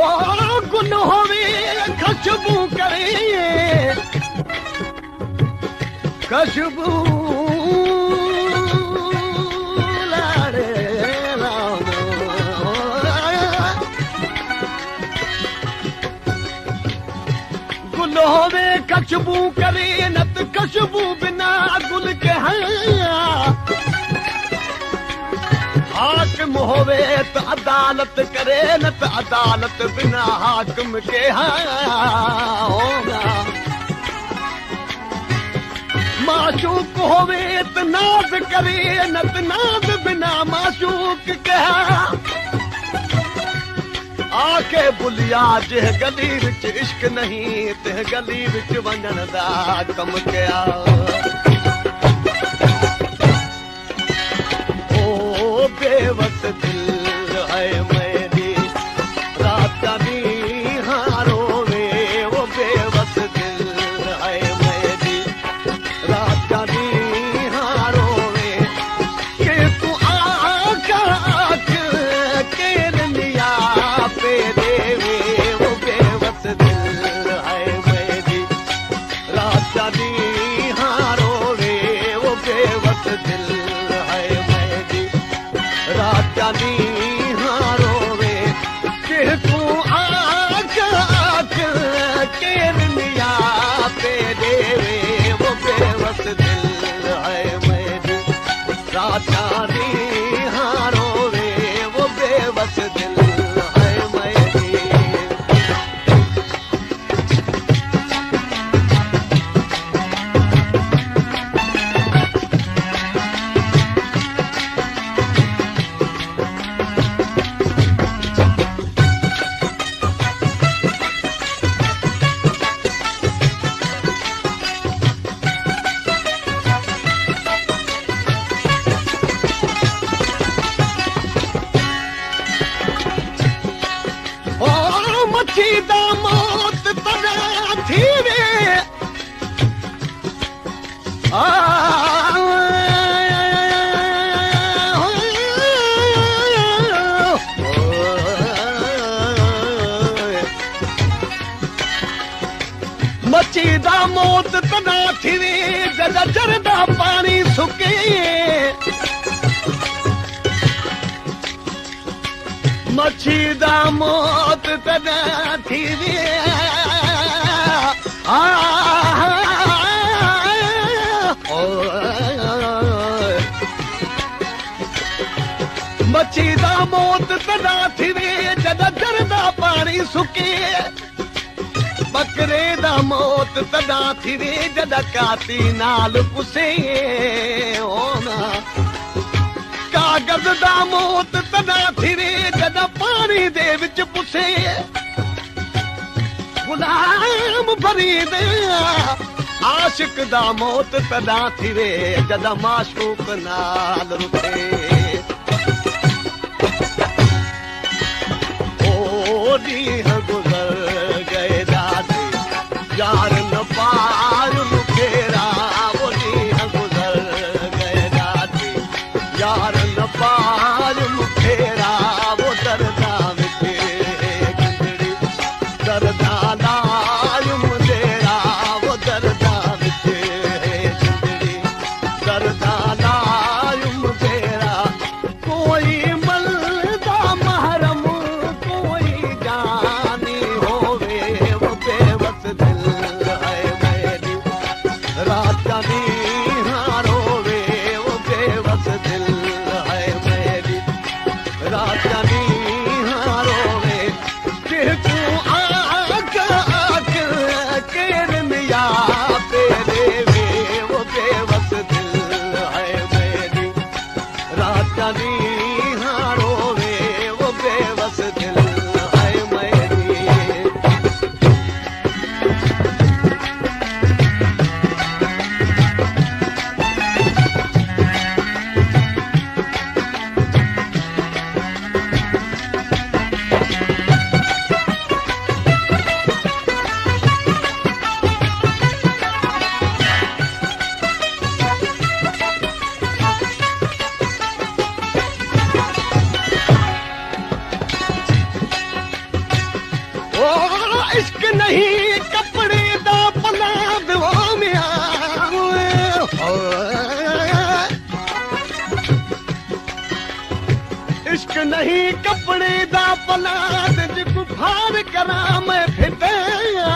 गुल होवे खुशबू करे खुशबू लाड़े राम गुल होवे खुशबू करे नत खुशबू बिना गुल के हाकिम होवे त अदालत करे न त अदालत बिना हाकिम के होगा माशूक होवे त नाज करे न त नाज बिना माशूक के आके बुलिया जिह गली विच इश्क नहीं तिह गली विच वञण दा कम कया बेवस दिल है मेरी रात नी हारोवे वो बेवस दिल है मेरी रात नी हारोवे के तू आका के लिया पे देवे वो बेवस दिल है मेरी रात नी हारोवे वो बेवस दिल राजानी हारोवे के तू आक के लिया पे देवे वो बेवस दिल है मेरी राजानी हारोवे वो बेवस दिल है मेरी मौत तदा थी वे मचीदा मौत तदा थी वे जदा चरदा पानी सुके मचीदा मौत तदा थी वे मचीदा मौत तदा थी वे जदा जरदा पानी सुके बकरे दा मौत तदा थी वे जदा काती नाल पुसे होना कागज दा मौत तदा थी वे जदा पानी दे विच पुसे गुलाम फरीद आशिक दा मौत तदा थी वे जदा माशूक नाल रुठे ओ ॾींहं गुज़र गए दादी यार न पार मुखेरा वो ॾींहं गुज़र गए दादी यार न पार मुखेरा वो दर्दा मिटे गंदड़ी दर्दा लाल मुंडेरा वो दर्दा मिटे गंदड़ी दर्दा लाल मुंडेरा कोई मलदा महरम कोई जानी होवे वो बेवस दिल है मेरी राजानी हारोवे वो बेवस दिल है मेरी राजानी हारोवे के तू आक कपड़े दा पलाद जिको फार करा मैं फिटिया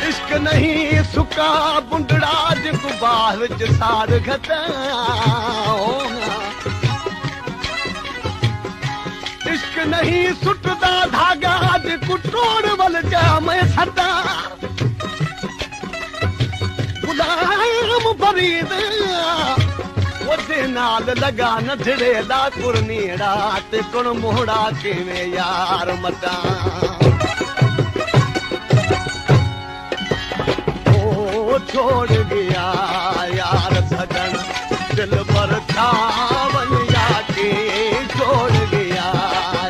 इश्क नहीं सुका बुंडड़ा जिको बाह विच सार घटा इश्क नहीं सुटदा धागा जिको टोड़ वल जा मैं सदा गुलाम फरीद ओदे नाल लगा नजरे दा कुरनीड़ा ते कुण मोहड़ा किवें यार मता छोड़ गया यार सजन दिल पर छावन जाके छोड़ गया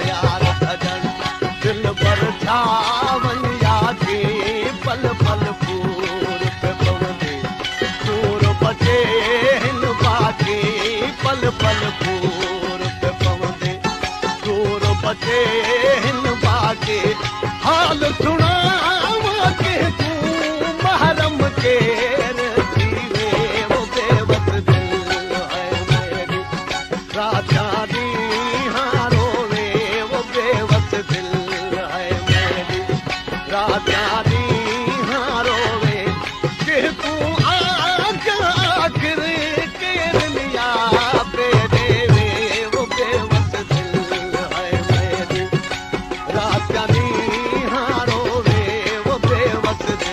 यार सजन दिल पर छावन जाके पल पल फूल पे पवने दूर बचे हिन बाके पल पल फूल पे पवने दूर बचे हिन बाके हाल सुना के महरम के जीवे वो बेवस दिल है मेरी राजा दी हारो वे वो बेवस दिल है मेरी राजा दी हारो वे कि तू आखिर केर लिया पे देवे वो बेवस दिल है मेरी राजा दी हारो वे वो बेवस दिल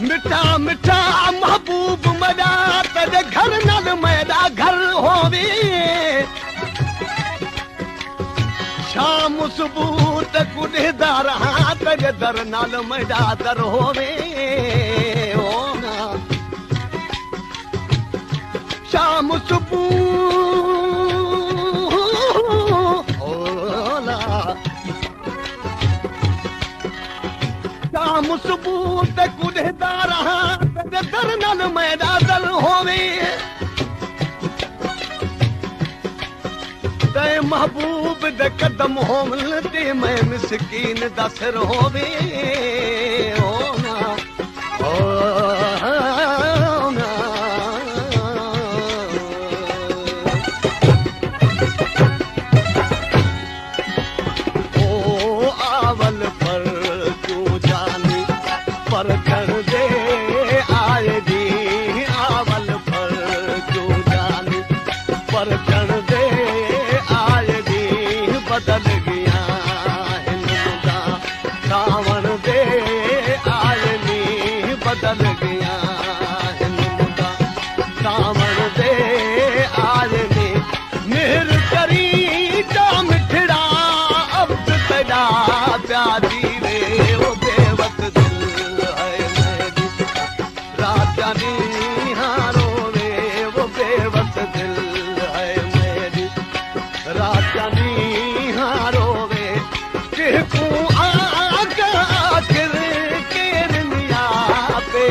मिठा मिठा महबूब मजा तेरे घर नाल मेरा घर होवे शाम सुबह तक कुड़ेदार तेरे दर नाल मेरा दर होवे शाम सुबह शाम सुबह ते कुड़ेदार तेरे दर नाल मेरा दर होवे ते महबूब दे कदम होवन ते मैं मिसकीन दा सिर होवे ओ ना पर कर दे आएगी आवल पर जो जानी पर कर दे आएगी बदल गया हिंदुदा सावन दे आएगी बदल गया हिंदुदा सावन दे आएगी मेहर करी जा मिठड़ा अब तेरा प्यारी रे वो बेवस दिल हारो वे वो बेवस दिल है मेरी राजा नी हारो वे कि तू आखिर केर लिया पे